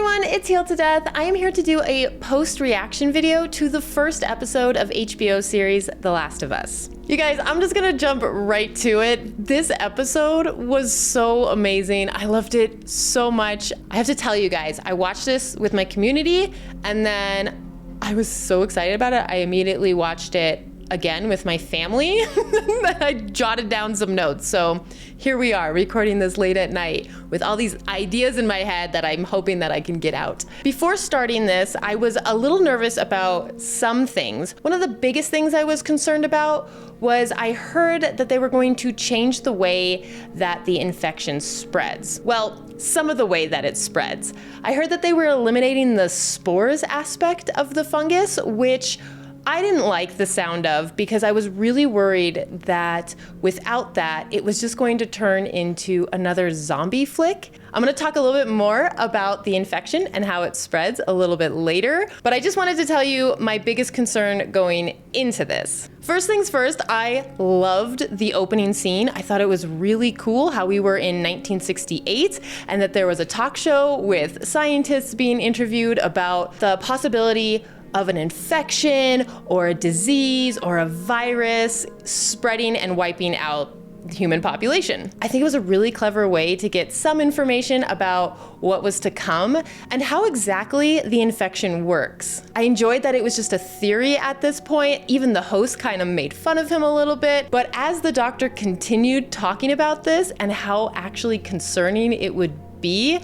everyone, it's Healtodeath. I am here to do a post-reaction video to the first episode of HBO series The Last of Us. You guys, I'm just gonna jump right to it. This episode was so amazing. I loved it so much. I have to tell you guys, I watched this with my community and then I was so excited about it. I immediately watched it again with my family. I jotted down some notes. So here we are recording this late at night with all these ideas in my head that I'm hoping that I can get out. Before starting this, I was a little nervous about some things. One of the biggest things I was concerned about was I heard that they were going to change the way that the infection spreads. Well, some of the way that it spreads. I heard that they were eliminating the spores aspect of the fungus, which I didn't like the sound of because I was really worried that without that, it was just going to turn into another zombie flick. I'm gonna talk a little bit more about the infection and how it spreads a little bit later, but I just wanted to tell you my biggest concern going into this. First things first, I loved the opening scene. I thought it was really cool how we were in 1968 and that there was a talk show with scientists being interviewed about the possibility of an infection or a disease or a virus spreading and wiping out the human population. I think it was a really clever way to get some information about what was to come and how exactly the infection works. I enjoyed that it was just a theory at this point. Even the host kind of made fun of him a little bit. But as the doctor continued talking about this and how actually concerning it would be,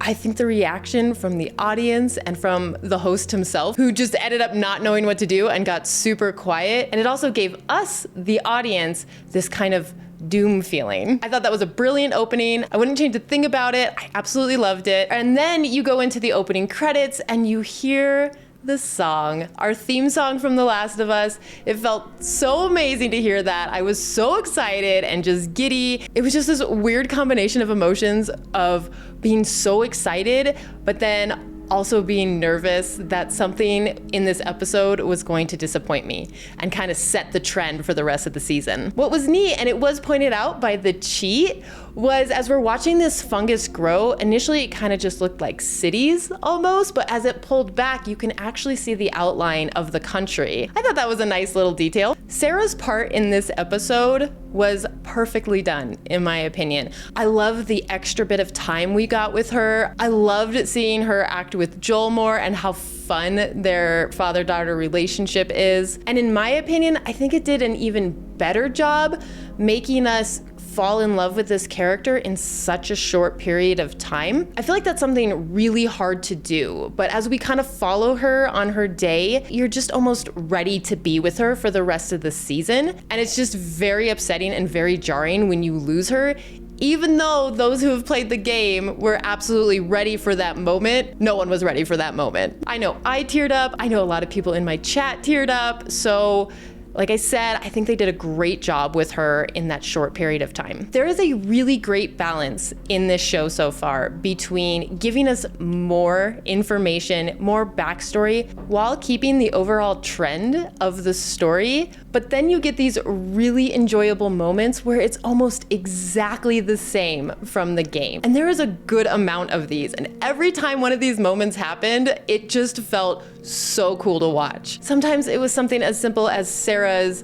I think the reaction from the audience and from the host himself, who just ended up not knowing what to do and got super quiet. And it also gave us, the audience, this kind of doom feeling. I thought that was a brilliant opening. I wouldn't change a thing about it. I absolutely loved it. And then you go into the opening credits and you hear the song, our theme song from The Last of Us. It felt so amazing to hear that. I was so excited and just giddy. It was just this weird combination of emotions of being so excited, but then also being nervous that something in this episode was going to disappoint me and kind of set the trend for the rest of the season. What was neat, and it was pointed out by the cheat, was as we're watching this fungus grow, initially it kind of just looked like cities almost, but as it pulled back, you can actually see the outline of the country. I thought that was a nice little detail. Sarah's part in this episode was perfectly done, in my opinion. I love the extra bit of time we got with her. I loved seeing her act with Joel more and how fun their father-daughter relationship is. And in my opinion, I think it did an even better job making us fall in love with this character in such a short period of time. I feel like that's something really hard to do, but as we kind of follow her on her day, you're just almost ready to be with her for the rest of the season. And it's just very upsetting and very jarring when you lose her, even though those who have played the game were absolutely ready for that moment. No one was ready for that moment. I know I teared up. I know a lot of people in my chat teared up. So like I said, I think they did a great job with her in that short period of time. There is a really great balance in this show so far between giving us more information, more backstory, while keeping the overall trend of the story. But then you get these really enjoyable moments where it's almost exactly the same from the game. And there is a good amount of these. And every time one of these moments happened, it just felt so cool to watch. Sometimes it was something as simple as Sarah's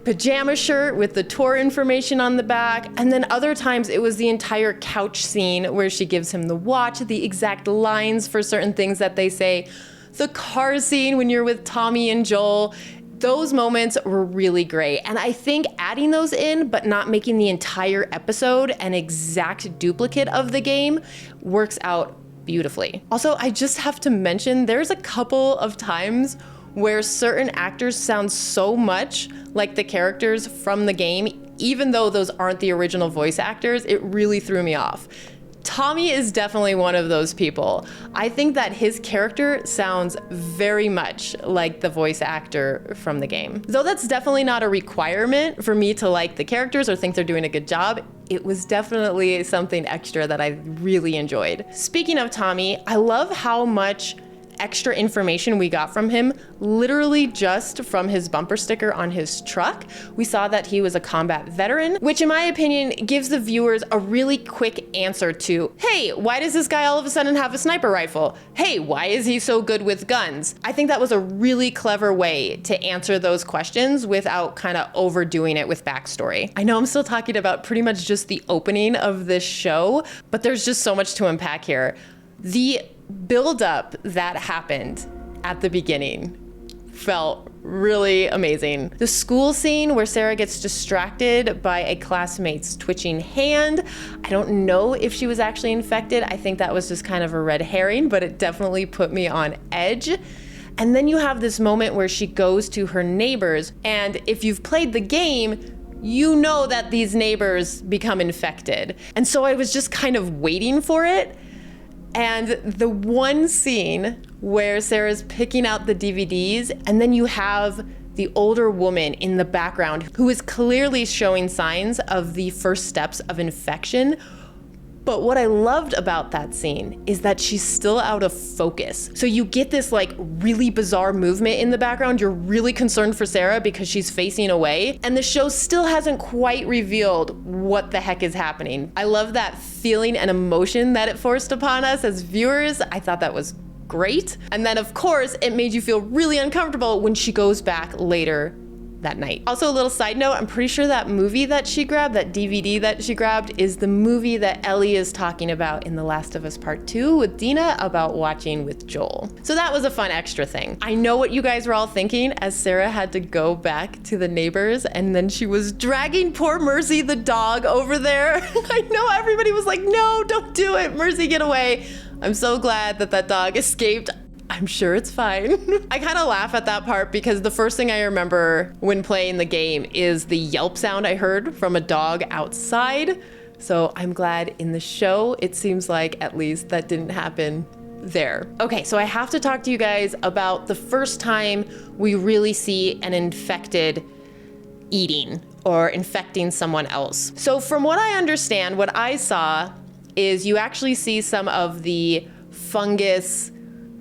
pajama shirt with the tour information on the back. And then other times it was the entire couch scene where she gives him the watch, the exact lines for certain things that they say. The car scene when you're with Tommy and Joel. Those moments were really great. And I think adding those in, but not making the entire episode an exact duplicate of the game, works out beautifully. Also, I just have to mention, there's a couple of times where certain actors sound so much like the characters from the game, even though those aren't the original voice actors. It really threw me off. Tommy is definitely one of those people. I think that his character sounds very much like the voice actor from the game. Though that's definitely not a requirement for me to like the characters or think they're doing a good job, it was definitely something extra that I really enjoyed. Speaking of Tommy, I love how much extra information we got from him, literally just from his bumper sticker on his truck. We saw that he was a combat veteran, which in my opinion gives the viewers a really quick answer to, hey, why does this guy all of a sudden have a sniper rifle? Hey, why is he so good with guns? I think that was a really clever way to answer those questions without kind of overdoing it with backstory. I know I'm still talking about pretty much just the opening of this show, but there's just so much to unpack here. The buildup that happened at the beginning felt really amazing. The school scene where Sarah gets distracted by a classmate's twitching hand. I don't know if she was actually infected. I think that was just kind of a red herring, but it definitely put me on edge. And then you have this moment where she goes to her neighbors, and if you've played the game, you know that these neighbors become infected. And so I was just kind of waiting for it. And the one scene where Sarah's picking out the DVDs, and then you have the older woman in the background who is clearly showing signs of the first steps of infection. But what I loved about that scene is that she's still out of focus. So you get this like really bizarre movement in the background. You're really concerned for Sarah because she's facing away, and the show still hasn't quite revealed what the heck is happening. I love that feeling and emotion that it forced upon us as viewers. I thought that was great. And then of course, it made you feel really uncomfortable when she goes back later that night. Also, a little side note, I'm pretty sure that movie that she grabbed, that DVD that she grabbed, is the movie that Ellie is talking about in The Last of Us Part 2 with Dina about watching with Joel. So that was a fun extra thing. I know what you guys were all thinking as Sarah had to go back to the neighbors and then she was dragging poor Mercy the dog over there. I know everybody was like, no, don't do it. Mercy, get away. I'm so glad that that dog escaped. I'm sure it's fine. I kind of laugh at that part because the first thing I remember when playing the game is the yelp sound I heard from a dog outside. So I'm glad in the show, it seems like at least that didn't happen there. Okay, so I have to talk to you guys about the first time we really see an infected eating or infecting someone else. So from what I understand, what I saw is you actually see some of the fungus,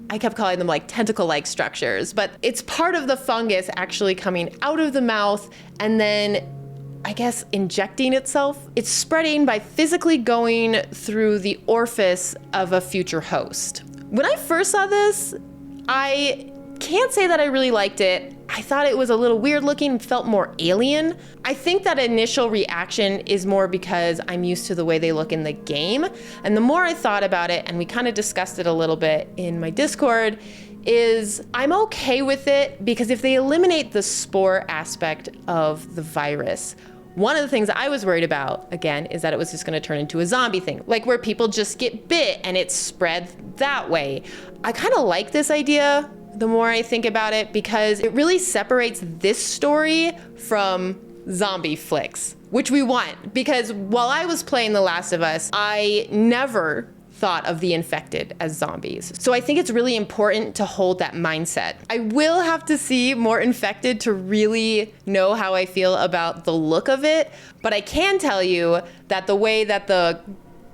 I kept calling them like tentacle-like structures, but it's part of the fungus actually coming out of the mouth and then, I guess, injecting itself. It's spreading by physically going through the orifice of a future host. When I first saw this, I can't say that I really liked it. I thought it was a little weird looking, felt more alien. I think that initial reaction is more because I'm used to the way they look in the game. And the more I thought about it, and we kind of discussed it a little bit in my Discord, is I'm okay with it because if they eliminate the spore aspect of the virus, one of the things I was worried about, again, is that it was just gonna turn into a zombie thing, like where people just get bit and it spread that way. I kind of like this idea the more I think about it because it really separates this story from zombie flicks, which we want. Because while I was playing The Last of Us, I never thought of the infected as zombies. So I think it's really important to hold that mindset. I will have to see more infected to really know how I feel about the look of it, but I can tell you that the way that the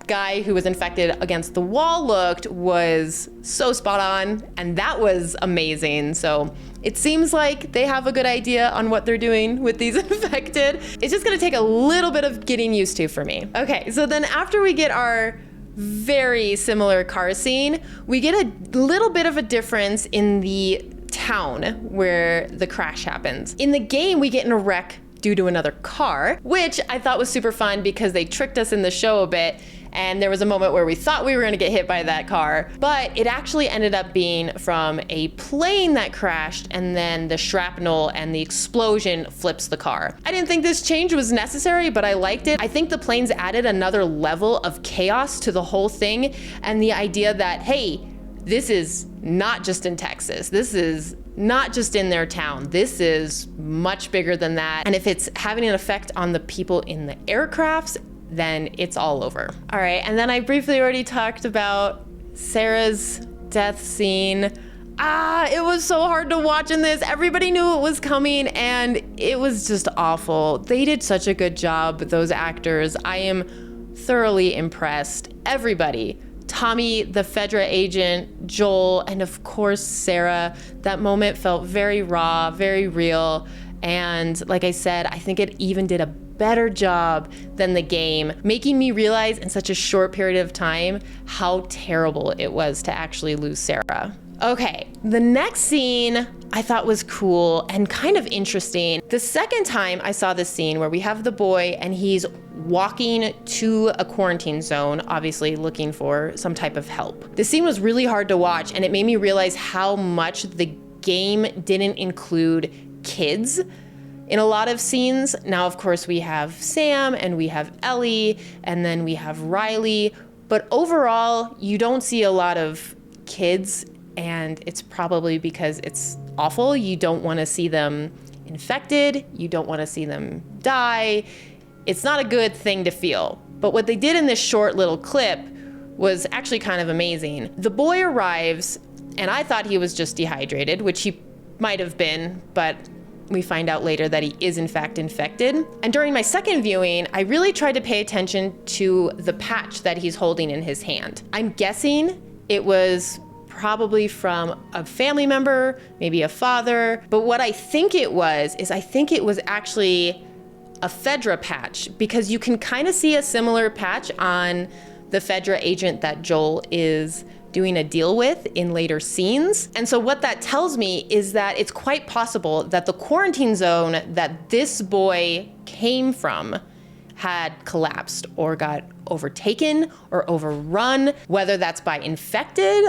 guy who was infected against the wall looked was so spot on, and that was amazing. So it seems like they have a good idea on what they're doing with these infected. It's just gonna take a little bit of getting used to for me. Okay, so then after we get our very similar car scene, we get a little bit of a difference in the town where the crash happens. In the game, we get in a wreck due to another car, which I thought was super fun because they tricked us in the show a bit. And there was a moment where we thought we were gonna get hit by that car, but it actually ended up being from a plane that crashed, and then the shrapnel and the explosion flips the car. I didn't think this change was necessary, but I liked it. I think the planes added another level of chaos to the whole thing, and the idea that, hey, this is not just in Texas. This is not just in their town. This is much bigger than that. And if it's having an effect on the people in the aircrafts, then it's all over. All right, and then I briefly already talked about Sarah's death scene. It was so hard to watch in this. Everybody knew it was coming and it was just awful. They did such a good job, those actors. I am thoroughly impressed. Everybody Tommy, the Fedra agent, Joel, and of course Sarah. That moment felt very raw, very real. And like I said, I think it even did a better job than the game, making me realize in such a short period of time how terrible it was to actually lose Sarah. Okay, the next scene I thought was cool and kind of interesting. The second time I saw this scene where we have the boy and he's walking to a quarantine zone, obviously looking for some type of help. This scene was really hard to watch, and it made me realize how much the game didn't include kids in a lot of scenes. Now, of course, we have Sam and we have Ellie and then we have Riley, but overall, you don't see a lot of kids, and it's probably because it's awful. You don't want to see them infected. You don't want to see them die. It's not a good thing to feel. But what they did in this short little clip was actually kind of amazing. The boy arrives, and I thought he was just dehydrated, which he might have been, but we find out later that he is in fact infected. And during my second viewing, I really tried to pay attention to the patch that he's holding in his hand. I'm guessing it was probably from a family member, maybe a father. But what I think it was is I think it was actually a Fedra patch, because you can kind of see a similar patch on the Fedra agent that Joel is doing a deal with in later scenes. And so what that tells me is that it's quite possible that the quarantine zone that this boy came from had collapsed or got overtaken or overrun, whether that's by infected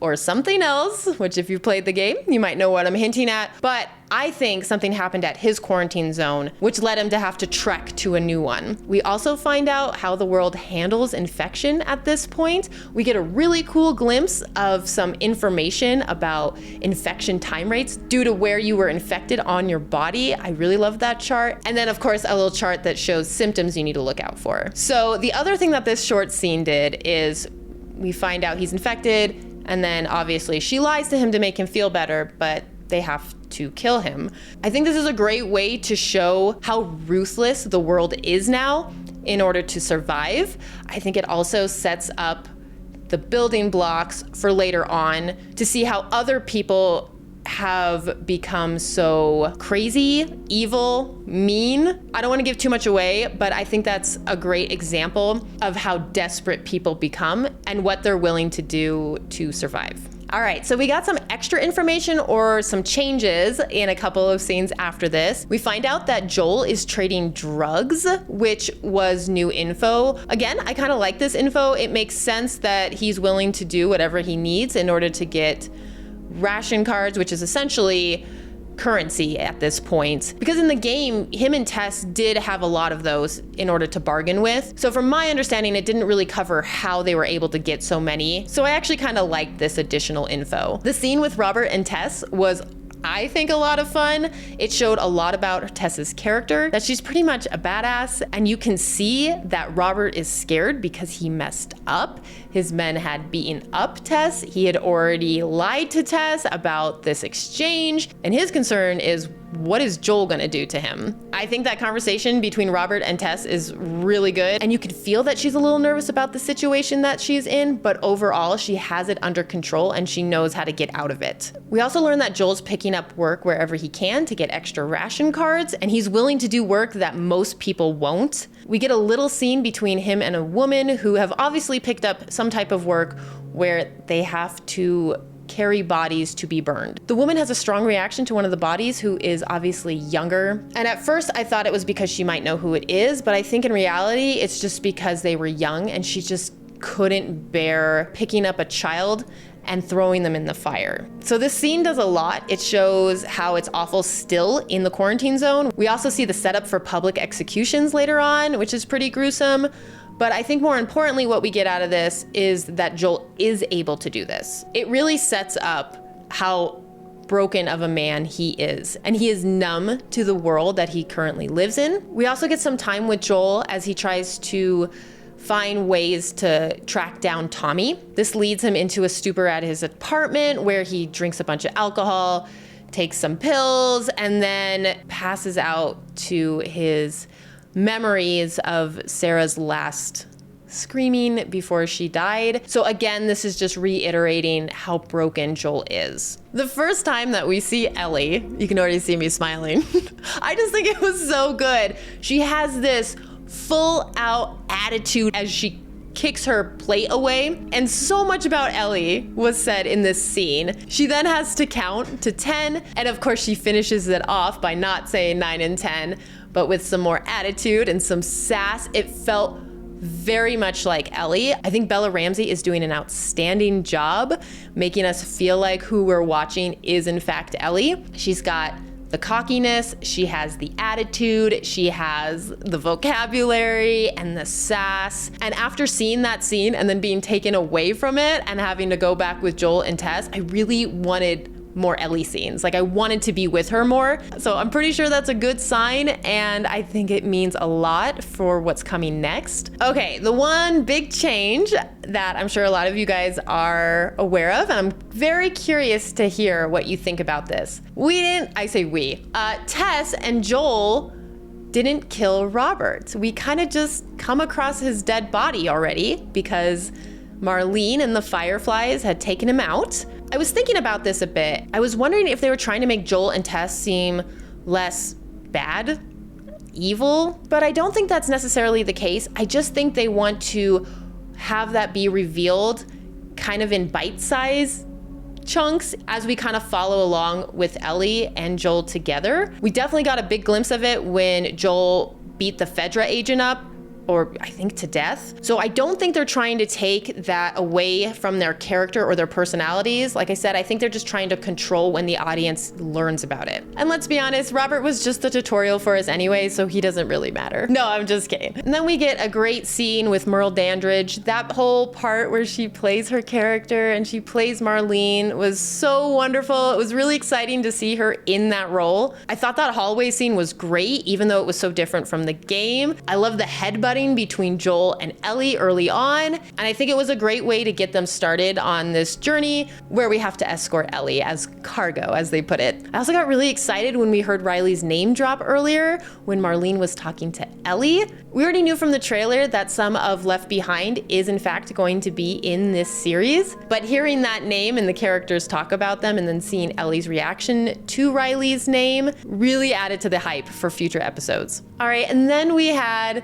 or something else, which if you've played the game, you might know what I'm hinting at. But I think something happened at his quarantine zone, which led him to have to trek to a new one. We also find out how the world handles infection at this point. We get a really cool glimpse of some information about infection time rates due to where you were infected on your body. I really love that chart. And then of course, a little chart that shows symptoms you need to look out for. So the other thing that this short scene did is we find out he's infected, and then obviously she lies to him to make him feel better, but they have to kill him. I think this is a great way to show how ruthless the world is now in order to survive. I think it also sets up the building blocks for later on to see how other people have become so crazy, evil, mean. I don't want to give too much away, but I think that's a great example of how desperate people become and what they're willing to do to survive. All right, so we got some extra information or some changes in a couple of scenes after this. We find out that Joel is trading drugs, which was new info. Again, I kind of like this info. It makes sense that he's willing to do whatever he needs in order to get ration cards, which is essentially currency at this point. Because in the game, him and Tess did have a lot of those in order to bargain with. So from my understanding, it didn't really cover how they were able to get so many. So I actually kind of liked this additional info. The scene with Robert and Tess was, I think, a lot of fun. It showed a lot about Tess's character, that she's pretty much a badass, and you can see that Robert is scared because he messed up. His men had beaten up Tess. He had already lied to Tess about this exchange, and his concern is, what is Joel gonna do to him? I think that conversation between Robert and Tess is really good, and you can feel that she's a little nervous about the situation that she's in, but overall she has it under control and she knows how to get out of it. We also learn that Joel's picking up work wherever he can to get extra ration cards, and he's willing to do work that most people won't. We get a little scene between him and a woman who have obviously picked up some type of work where they have to carry bodies to be burned. The woman has a strong reaction to one of the bodies, who is obviously younger. And at first I thought it was because she might know who it is, but I think in reality it's just because they were young and she just couldn't bear picking up a child and throwing them in the fire. So this scene does a lot. It shows how it's awful still in the quarantine zone. We also see the setup for public executions later on, which is pretty gruesome. But I think more importantly, what we get out of this is that Joel is able to do this. It really sets up how broken of a man he is, and he is numb to the world that he currently lives in. We also get some time with Joel as he tries to find ways to track down Tommy. This leads him into a stupor at his apartment where he drinks a bunch of alcohol, takes some pills, and then passes out to his memories of Sarah's last screaming before she died. So again, this is just reiterating how broken Joel is. The first time that we see Ellie, you can already see me smiling. I just think it was so good. She has this full out attitude as she kicks her plate away, and so much about Ellie was said in this scene. She then has to count to 10, and of course she finishes it off by not saying 9 and 10, but with some more attitude and some sass. It felt very much like Ellie. I think Bella Ramsey is doing an outstanding job making us feel like who we're watching is in fact Ellie. She's got the cockiness, she has the attitude, she has the vocabulary and the sass. And after seeing that scene and then being taken away from it and having to go back with Joel and Tess, I really wanted more Ellie scenes. Like I wanted to be with her more. So I'm pretty sure that's a good sign, and I think it means a lot for what's coming next. Okay, the one big change that I'm sure a lot of you guys are aware of, and I'm very curious to hear what you think about this. Tess and Joel didn't kill Robert. We kind of just come across his dead body already because Marlene and the Fireflies had taken him out. I was thinking about this a bit. I was wondering if they were trying to make Joel and Tess seem less bad, evil, but I don't think that's necessarily the case. I just think they want to have that be revealed kind of in bite-sized chunks as we kind of follow along with Ellie and Joel together. We definitely got a big glimpse of it when Joel beat the Fedra agent up, or I think to death. So I don't think they're trying to take that away from their character or their personalities. Like I said, I think they're just trying to control when the audience learns about it. And let's be honest, Robert was just the tutorial for us anyway, so he doesn't really matter. No, I'm just kidding. And then we get a great scene with Merle Dandridge. That whole part where she plays her character and she plays Marlene was so wonderful. It was really exciting to see her in that role. I thought that hallway scene was great, even though it was so different from the game. I love the headbutt between Joel and Ellie early on, and I think it was a great way to get them started on this journey where we have to escort Ellie as cargo, as they put it. I also got really excited when we heard Riley's name drop earlier when Marlene was talking to Ellie. We already knew from the trailer that some of Left Behind is in fact going to be in this series, but hearing that name and the characters talk about them and then seeing Ellie's reaction to Riley's name really added to the hype for future episodes. All right, and then we had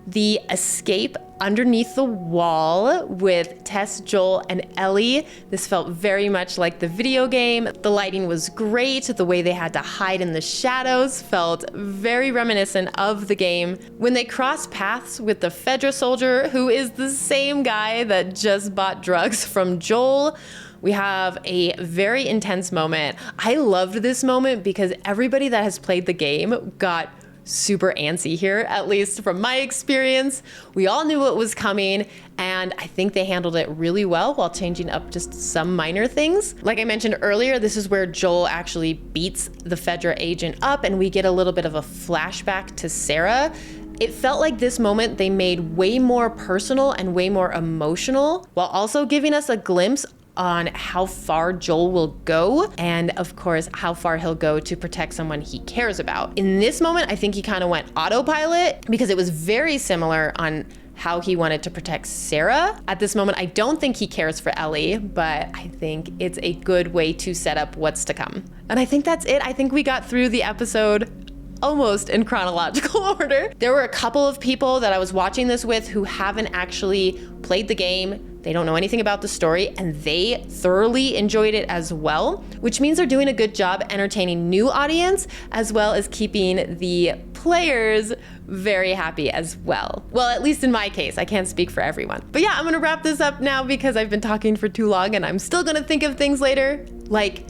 the escape underneath the wall with Tess, Joel, and Ellie. This felt very much like the video game. The lighting was great. The way they had to hide in the shadows felt very reminiscent of the game. When they crossed paths with the Fedra soldier, who is the same guy that just bought drugs from Joel, we have a very intense moment. I loved this moment because everybody that has played the game got super antsy here, at least from my experience. We all knew what was coming, and I think they handled it really well while changing up just some minor things. Like I mentioned earlier, this is where Joel actually beats the Fedra agent up, and we get a little bit of a flashback to Sarah. It felt like this moment they made way more personal and way more emotional, while also giving us a glimpse on how far Joel will go, and of course how far he'll go to protect someone he cares about. In this moment, I think he kind of went autopilot because it was very similar on how he wanted to protect Sarah. At this moment, I don't think he cares for Ellie, but I think it's a good way to set up what's to come. And I think that's it. I think we got through the episode almost in chronological order. There were a couple of people that I was watching this with who haven't actually played the game. They don't know anything about the story, and they thoroughly enjoyed it as well, which means they're doing a good job entertaining new audience as well as keeping the players very happy as well. Well, at least in my case, I can't speak for everyone. But yeah, I'm gonna wrap this up now because I've been talking for too long and I'm still gonna think of things later, like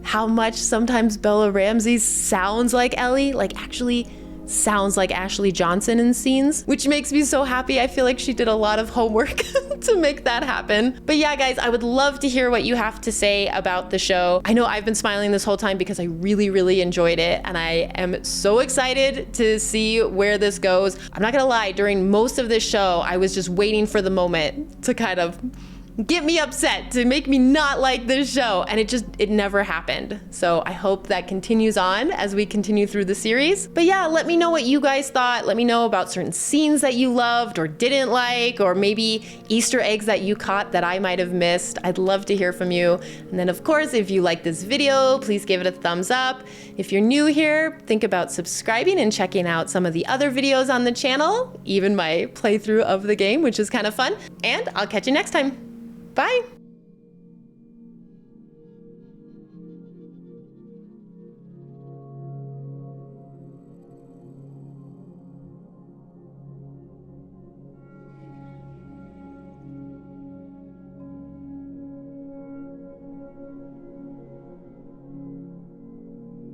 how much sometimes Bella Ramsey sounds like Ellie, like actually sounds like Ashley Johnson in scenes, which makes me so happy. I feel like she did a lot of homework to make that happen. But yeah, guys, I would love to hear what you have to say about the show. I know I've been smiling this whole time because I really, really enjoyed it, and I am so excited to see where this goes. I'm not gonna lie, during most of this show, I was just waiting for the moment to kind of get me upset, to make me not like this show. And it never happened. So I hope that continues on as we continue through the series. But yeah, let me know what you guys thought. Let me know about certain scenes that you loved or didn't like, or maybe Easter eggs that you caught that I might have missed. I'd love to hear from you. And then of course, if you like this video, please give it a thumbs up. If you're new here, think about subscribing and checking out some of the other videos on the channel, even my playthrough of the game, which is kind of fun. And I'll catch you next time. Bye.